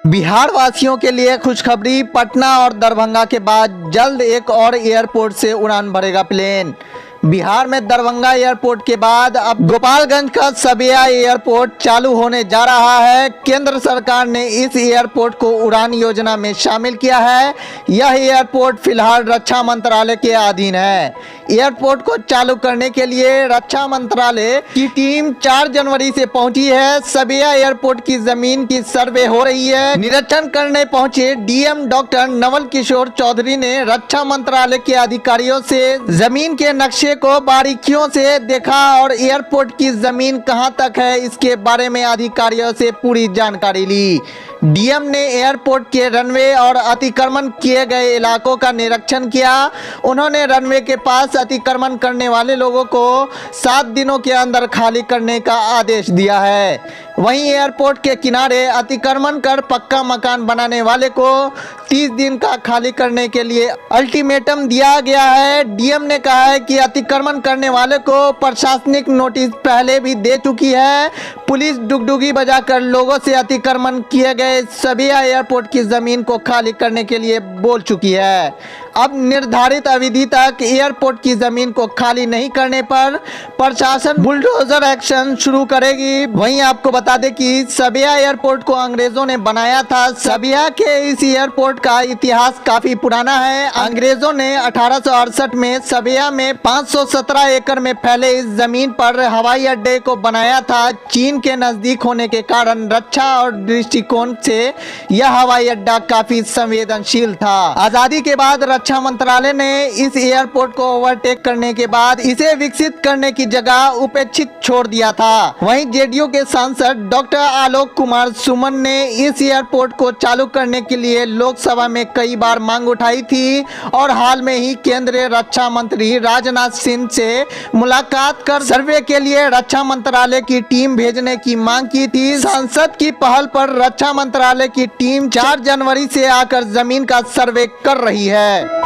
बिहार वासियों के लिए खुशखबरी। पटना और दरभंगा के बाद जल्द एक और एयरपोर्ट से उड़ान भरेगा प्लेन। बिहार में दरभंगा एयरपोर्ट के बाद अब गोपालगंज का सबिया एयरपोर्ट चालू होने जा रहा है। केंद्र सरकार ने इस एयरपोर्ट को उड़ान योजना में शामिल किया है। यह एयरपोर्ट फिलहाल रक्षा मंत्रालय के अधीन है। एयरपोर्ट को चालू करने के लिए रक्षा मंत्रालय की टीम 4 जनवरी से पहुंची है। सबिया एयरपोर्ट की जमीन की सर्वे हो रही है। निरीक्षण करने पहुंचे डीएम डॉक्टर नवल किशोर चौधरी ने रक्षा मंत्रालय के अधिकारियों से जमीन के नक्शे को बारीकियों से देखा और एयरपोर्ट की जमीन कहां तक है इसके बारे में अधिकारियों से पूरी जानकारी ली। डीएम ने एयरपोर्ट के रनवे और अतिक्रमण किए गए इलाकों का निरीक्षण किया। उन्होंने रनवे के पास अतिक्रमण करने वाले लोगों को 7 दिनों के अंदर खाली करने का आदेश दिया है। वहीं एयरपोर्ट के किनारे अतिक्रमण कर पक्का मकान बनाने वाले को 30 दिन का खाली करने के लिए अल्टीमेटम दिया गया है। डीएम ने कहा है कि अतिक्रमण करने वाले को प्रशासनिक नोटिस पहले भी दे चुकी है। पुलिस डुगडुगी बजाकर लोगों से अतिक्रमण किए गए सबिया एयरपोर्ट की जमीन को खाली करने के लिए बोल चुकी है। अब निर्धारित अवधि तक एयरपोर्ट की जमीन को खाली नहीं करने पर प्रशासन बुलडोजर एक्शन शुरू करेगी। वहीं आपको बता दें कि सबिया एयरपोर्ट को अंग्रेजों ने बनाया था। सबिया के इस एयरपोर्ट का इतिहास काफी पुराना है। अंग्रेजों ने 1868 में सबिया में 517 एकड़ में फैले इस जमीन पर हवाई अड्डे को बनाया था। चीन के नजदीक होने के कारण रक्षा और दृष्टिकोण से यह हवाई अड्डा काफी संवेदनशील था। आजादी के बाद रक्षा मंत्रालय ने इस एयरपोर्ट को ओवरटेक करने के बाद इसे विकसित करने की जगह उपेक्षित छोड़ दिया था। वहीं जेडीयू के सांसद डॉक्टर आलोक कुमार सुमन ने इस एयरपोर्ट को चालू करने के लिए लोकसभा में कई बार मांग उठाई थी और हाल में ही केंद्रीय रक्षा मंत्री राजनाथ सिंह से मुलाकात कर सर्वे के लिए रक्षा मंत्रालय की टीम भेजने की मांग की थी। सांसद की पहल पर रक्षा मंत्रालय की टीम 4 जनवरी से आकर जमीन का सर्वे कर रही है।